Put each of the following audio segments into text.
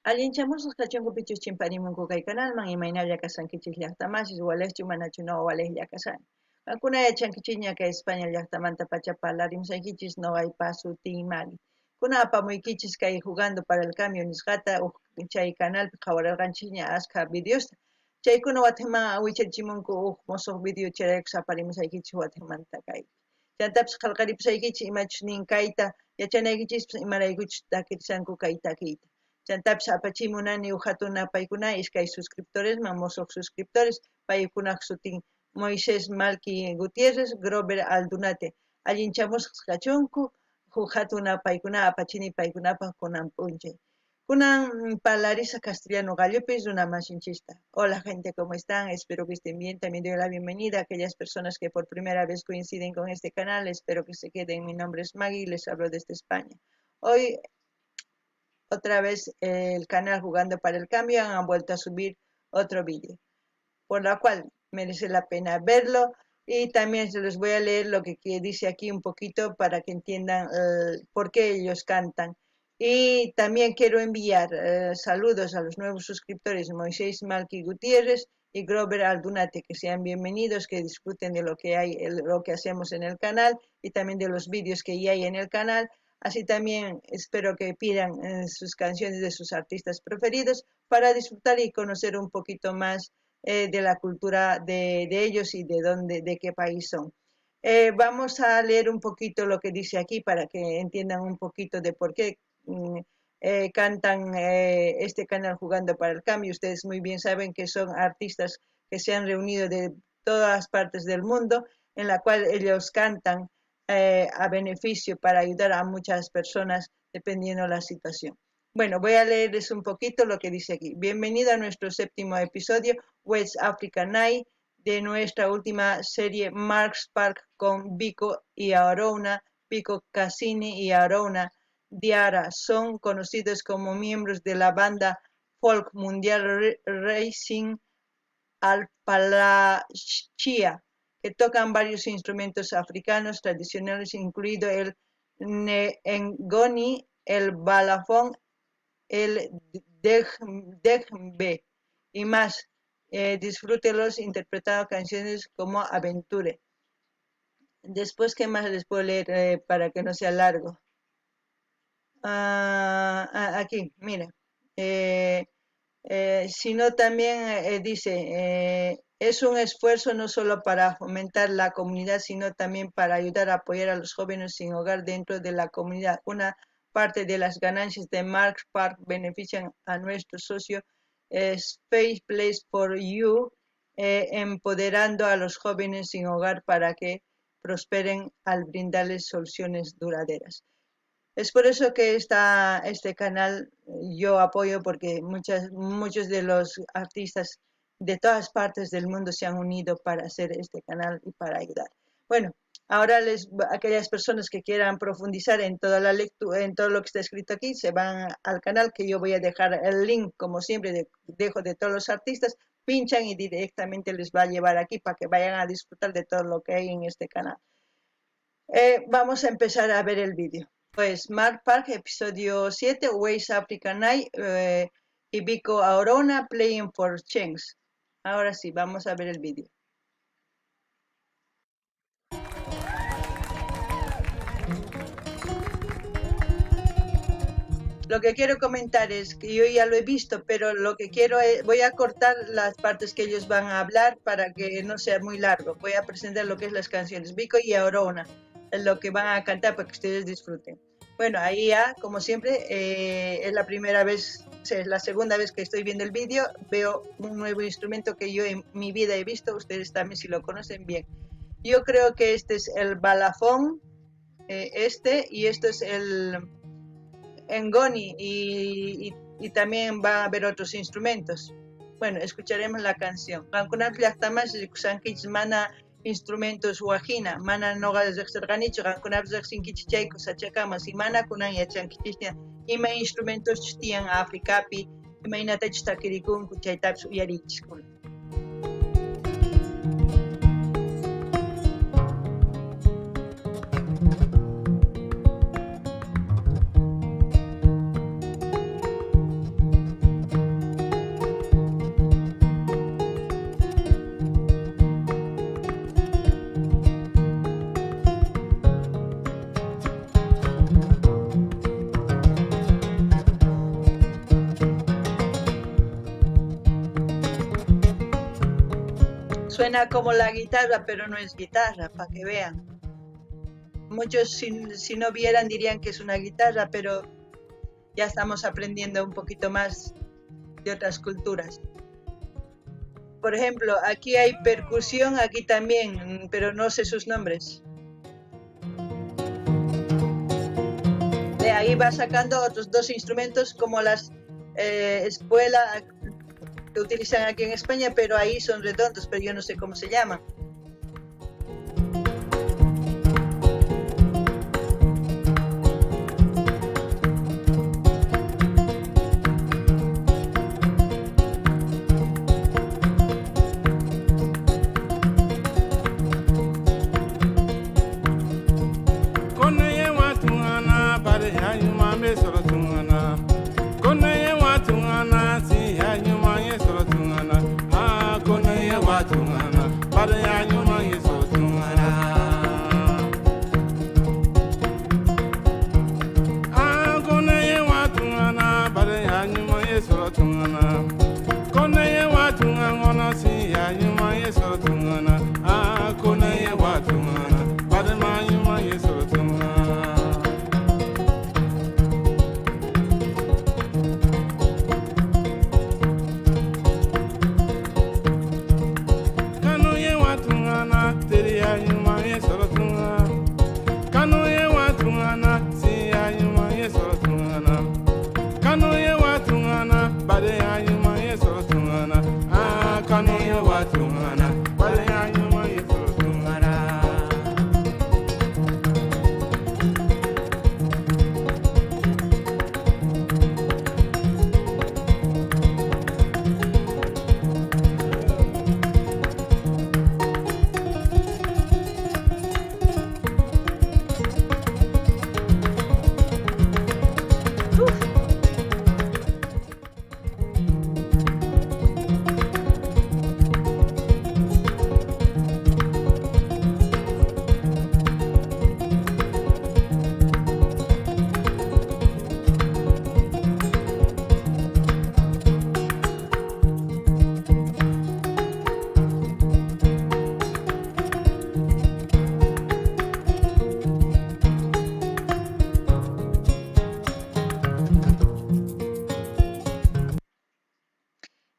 Allinchamusaq kachunku pichus chimparimunku kay kanalman imaynalla kasankichis llaqtamasis waleschu manachu no waleslla kasani. Kankuna yachankichis kay España llaqtamanta pacha parlarimsaykichis noqaypa sutin Mali. Kuna apamuykichis kay jugando para el cambio nisqata chay canalpi qhawarirqanchis ashka videosta. Chaykuna wataman wichachimunku musuq video chayaykus aparimusaykichis watamanta kay. Chantapis qallqaripusaykichis imachus nin kayta yachanaykichispis imaraykuchus takirisanku kay takiyta. Chantapis apachimunani hatuna paykuna iskay suscriptoresman musuq suscriptores paykunaq sutin Moisés Malki Gutiérrez, Grover Aldunate. Allinchamusaq kachunku huk hatuna paykuna apachini paykunapaq kunan p'unchay. Kunan parlarisa castellano gallopis runa masinchista. Hola gente, ¿cómo están? Espero que estén bien. También doy la bienvenida a aquellas personas que por primera vez coinciden con este canal. Espero que se queden. Mi nombre es Maggie y les hablo desde España. Hoy otra vez el canal Jugando para el Cambio han vuelto a subir otro vídeo, por lo cual merece la pena verlo y también se les voy a leer lo que dice aquí un poquito para que entiendan por qué ellos cantan. Y también quiero enviar saludos a los nuevos suscriptores Moisés Malki Gutiérrez y Grover Aldunate, que sean bienvenidos, que disfruten de lo que hay, lo que hacemos en el canal y también de los vídeos que ya hay en el canal. Así también espero que pidan sus canciones de sus artistas preferidos para disfrutar y conocer un poquito más de la cultura de ellos y de qué país son. Vamos a leer un poquito lo que dice aquí para que entiendan un poquito de por qué cantan este canal Jugando para el Cambio. Ustedes muy bien saben que son artistas que se han reunido de todas partes del mundo, en la cual ellos cantan a beneficio para ayudar a muchas personas dependiendo de la situación. Bueno, voy a leerles un poquito lo que dice aquí. Bienvenido a nuestro 7º episodio West Africa Night de nuestra última serie Marks Park con Vico y Arona, Vico Cassini y Arona Diara. Son conocidos como miembros de la banda folk mundial Racing Al-Palachia, que tocan varios instrumentos africanos tradicionales, incluido el ngoni, el balafón, el djembe y más. Disfrútelos interpretando canciones como Aventure. Después, ¿qué más les puedo leer para que no sea largo? Aquí, mira. Sino también dice, es un esfuerzo no solo para fomentar la comunidad, sino también para ayudar a apoyar a los jóvenes sin hogar dentro de la comunidad. Una parte de las ganancias de Marks Park benefician a nuestro socio Space Place for You, empoderando a los jóvenes sin hogar para que prosperen al brindarles soluciones duraderas. Es por eso que este canal yo apoyo, porque muchos de los artistas de todas partes del mundo se han unido para hacer este canal y para ayudar. Bueno, ahora aquellas personas que quieran profundizar en toda la lectura, en todo lo que está escrito aquí, se van al canal, que yo voy a dejar el link, como siempre, dejo de todos los artistas, pinchan y directamente les va a llevar aquí para que vayan a disfrutar de todo lo que hay en este canal. Vamos a empezar a ver el vídeo. Pues Mark Park, episodio 7, West Africa Night, y Vico Arona, Playing for Change. Ahora sí, vamos a ver el vídeo. Lo que quiero comentar es que yo ya lo he visto, pero lo que quiero es, voy a cortar las partes que ellos van a hablar para que no sea muy largo. Voy a presentar lo que es las canciones, Vico y Arona, lo que van a cantar para que ustedes disfruten. Bueno, ahí ya, como siempre, es la primera vez, es la segunda vez que estoy viendo el vídeo, veo un nuevo instrumento que yo en mi vida he visto, ustedes también si lo conocen bien. Yo creo que este es el balafón, y esto es el ngoni, y también va a haber otros instrumentos. Bueno, escucharemos la canción. Rankunan llaqtamas kusankichis mana instrumentos wajina, mana noqa riqsirqanichu qankunapas riqsinkichis sachakamas y mana kunan yachankichis ima instrumentos tiyan Africapi, imaynatachus takirikunku chaytapas uyarichiskuna. Suena como la guitarra, pero no es guitarra, para que vean. Muchos si no vieran dirían que es una guitarra, pero ya estamos aprendiendo un poquito más de otras culturas. Por ejemplo, aquí hay percusión, aquí también, pero no sé sus nombres. De ahí va sacando otros dos instrumentos como las espuelas que utilizan aquí en España, pero ahí son redondos, pero yo no sé cómo se llaman.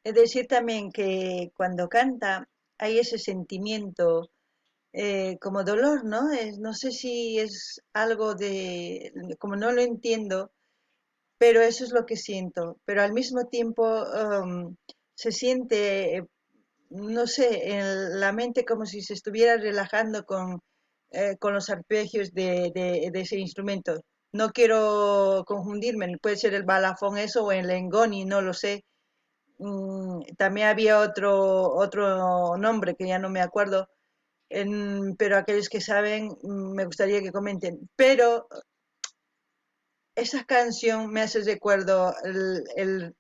Es decir también que cuando canta hay ese sentimiento como dolor, ¿no? No sé si es algo como no lo entiendo, pero eso es lo que siento. Pero al mismo tiempo se siente, no sé, en la mente como si se estuviera relajando con los arpegios de ese instrumento. No quiero confundirme, puede ser el balafón eso o el engoni, no lo sé. También había otro nombre que ya no me acuerdo, pero aquellos que saben me gustaría que comenten. Pero esa canción me hace recuerdo,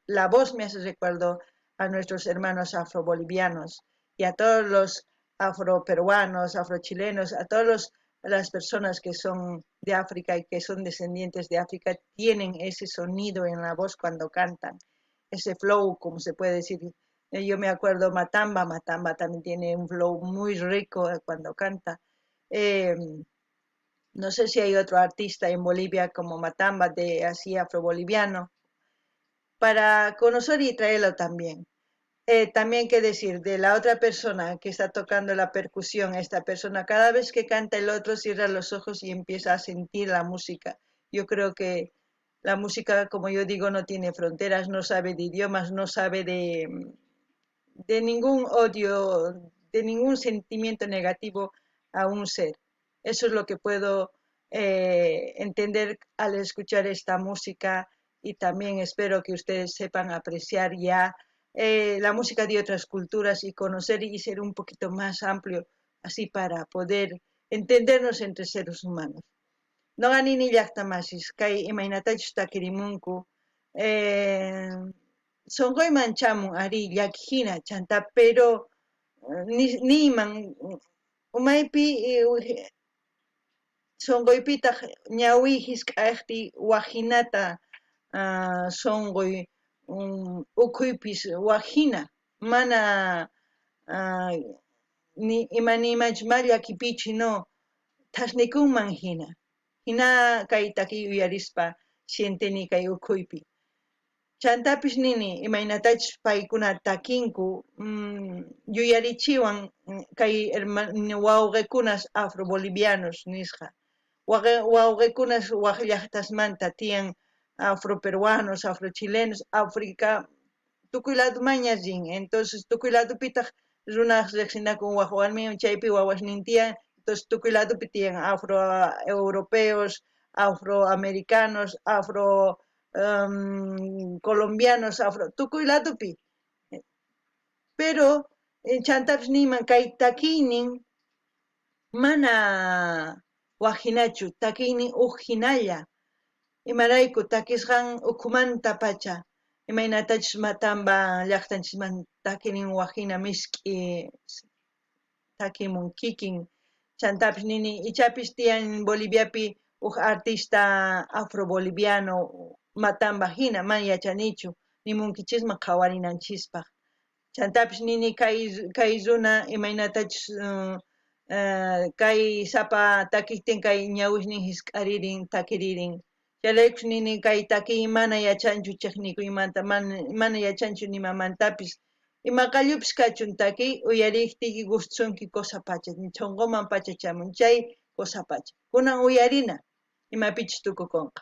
la voz me hace recuerdo a nuestros hermanos afrobolivianos y a todos los afroperuanos, afrochilenos, a todas las personas que son de África y que son descendientes de África, tienen ese sonido en la voz cuando cantan, ese flow, como se puede decir. Yo me acuerdo Matamba también tiene un flow muy rico cuando canta. Eh, no sé si hay otro artista en Bolivia como Matamba, de así afroboliviano, para conocer y traerlo también. También qué decir de la otra persona que está tocando la percusión, esta persona, cada vez que canta el otro cierra los ojos y empieza a sentir la música. Yo creo que la música, como yo digo, no tiene fronteras, no sabe de idiomas, no sabe de ningún odio, de ningún sentimiento negativo a un ser. Eso es lo que puedo entender al escuchar esta música y también espero que ustedes sepan apreciar ya la música de otras culturas y conocer y ser un poquito más amplio, así para poder entendernos entre seres humanos. Noqanini llaqtamasis kay imaynatachus takirimunku sonquyman chamun ari llakihina chanta pero niyman umaypi sonquypitaq ñawi hisk'aqti waqinata sonqoy ukhuypis waqhina mana ah, ni imanimachma llakipichi no thasnikunman hina kay takiy uyarispa sientini kay ukhuypi chantapish nini imaynatachus paykuna takinku yuyarichiwan kay wawqikunas afro-bolivianos nisqa wawqikunas waq llaqtasmanta tiyan afro-peruanos, afro-chilenos, África tukuy ladomaña rin entonces tukuy ladopitaq runaq riqsinakun waq warmiwan chaypi wawasnin tiyan entonces tukuy ladopi tiyan afro-europeos, afro-americanos, colombianos, tukuy ladopi pero chantapish niman kay takiynin mana waq hinachu takiynin huk hinalla imarayku takisqan ukhumanta pacha imaynatachus Matamba llaqtanchisman takiynin waq hina misk'i takimun kikin chantapish nini ichapish tiyan Boliviapi huk artista afro-boliviano Matamba hina mana yachanichu nimunkichisman qhawarinanchispaq chantapish nini kay runa imaynatachus kay sapa takiptin kay ñawishnin hisk'aririn takiririn chayraykus nini kay takiy mana yachanchu chiqnikuymanta mana yachanchu nimamantapis ima qallupish kachun takiy uyariktiki gustunki cosa pacha chonqoman pacha chamun chay cosa pacha kunan uyarina imapichis tukukunqa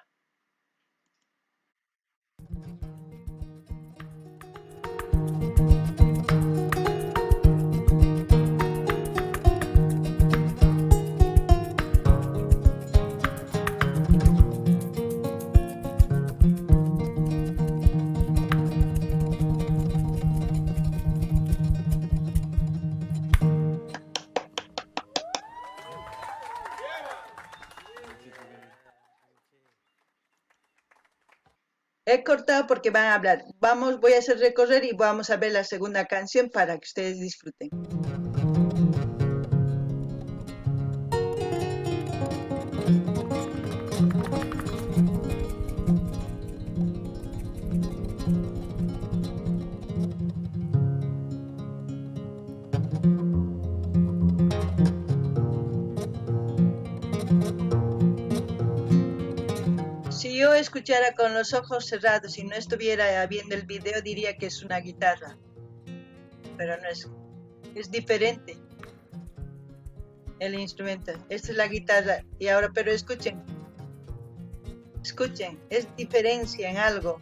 He cortado porque van a hablar. Voy a hacer recorrer y vamos a ver la segunda canción para que ustedes disfruten. Si yo escuchara con los ojos cerrados y no estuviera viendo el video, diría que es una guitarra. Pero no es diferente el instrumento. Esta es la guitarra. Y ahora, pero escuchen, es diferencia en algo.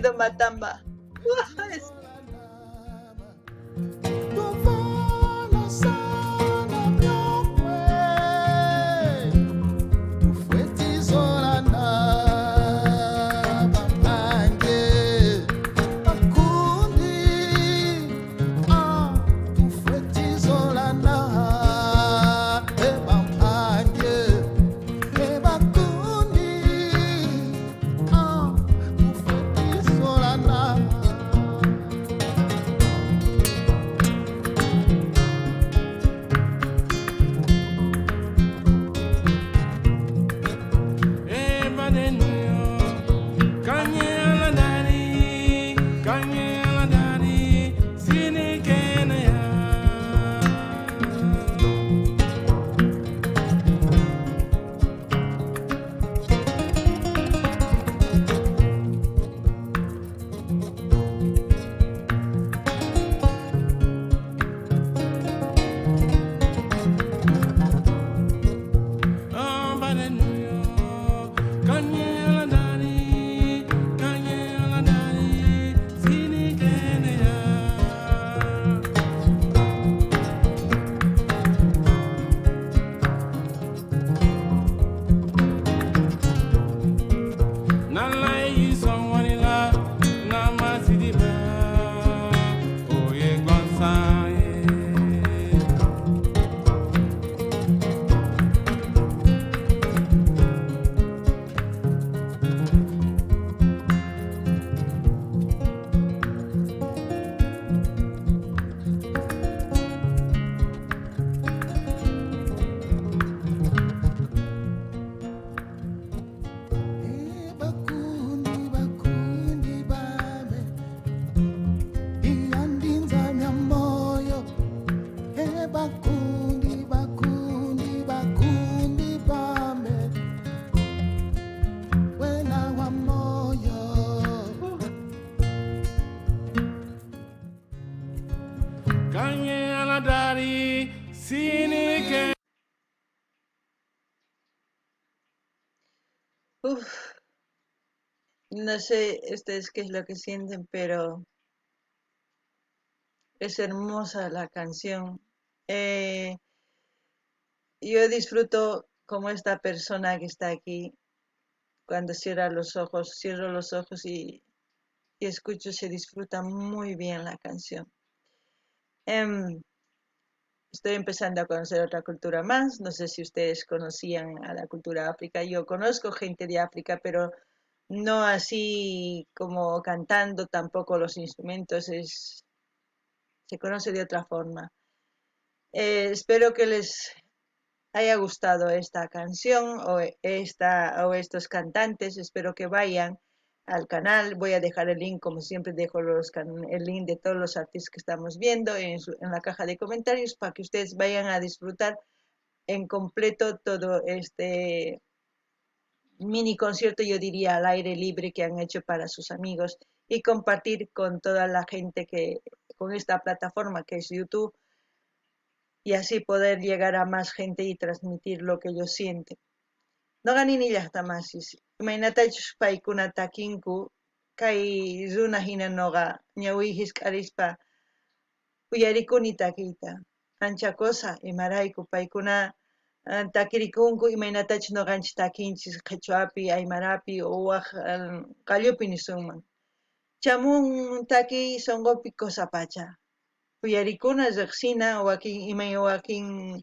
sido Matamba. Uf, no sé ustedes qué es lo que sienten, pero es hermosa la canción. Eh, yo disfruto como esta persona que está aquí, cuando cierro los ojos y escucho, se disfruta muy bien la canción. Em, Estoy empezando a conocer otra cultura más. No sé si ustedes conocían a la cultura África. Yo conozco gente de África, pero no así como cantando, tampoco los instrumentos, se conoce de otra forma. Espero que les haya gustado esta canción o estos cantantes. Espero que vayan al canal. Voy a dejar el link, como siempre dejo el link de todos los artistas que estamos viendo en la caja de comentarios para que ustedes vayan a disfrutar en completo todo este mini concierto, yo diría al aire libre, que han hecho para sus amigos y compartir con toda la gente con esta plataforma que es YouTube, y así poder llegar a más gente y transmitir lo que ellos sienten. No ganini llaqtamasis. Imaynatachus paykuna takinku kay runa hina noqa ñawihis k'arispa uyarikuni takiyta. Ancha cosa imarayku paykuna takirikunku imaynatachus noqanchis takinchis qhichwapi, aymarapi o waq qallupi nisunman. Chamun takiy sonqopi cosa pacha. Uyarikuna riqsina wakin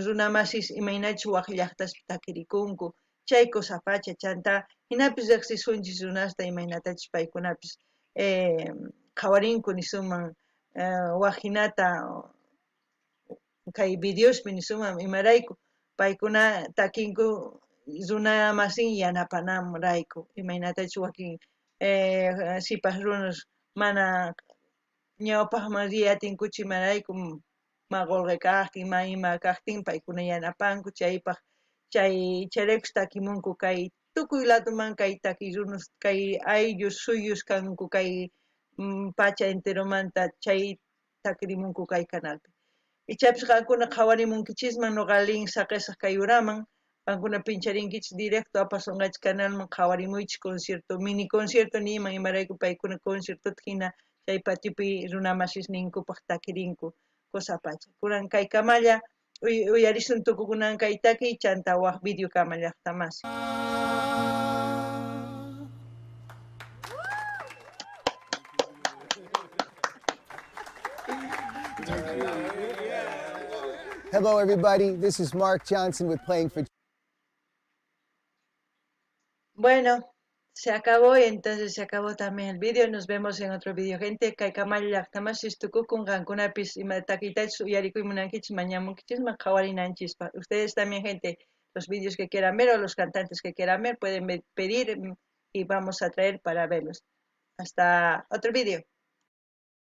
runamasis imaynachus waq llaqtaspi takirikunku. Chay cosa pacha chanta hinapis riqsisunchis runasta imaynatachus paykunapis qhawarinku nisunman waq hinata kay videospi nisunman imarayku paykuna takinku runa masin yanapananrayku imaynatachus wakin sipaq runas mana ñawpaqman riyatinkuchu imarayku maqulqa kaqtin ima kaqtin paykuna yanapanku chayraykus takimunku kay tukuy ladoman kay takiy runas kay ayllos suyos kanku kay pacha enteromanta chay takirimunku kay canalpi. Ichapis qankuna qhawarimunkichisman noqa link saqisaq kay uraman Pankuna pincharinkichis directo apasonqachis canalman qhawarimuychis concierto mini concierto niman imarayku paykuna concierto hina chay patiopi runa masisninkupaq takirinku kusapacha kunan kay kamalla uyarisun tukukunan kay taki chanta waq video kama llaqtamasi. Hello, everybody. This is Mark Johnson with Playing for. Bueno, se acabó y entonces se acabó también el vídeo. Nos vemos en otro vídeo, gente. Kaikamalla llaqtamas tukukun qankunapis imatakitachus uyarikuymunankichis mañamunkichis qhawarinanchis. Ustedes también, gente, los vídeos que quieran ver o los cantantes que quieran ver pueden pedir y vamos a traer para verlos. Hasta otro vídeo.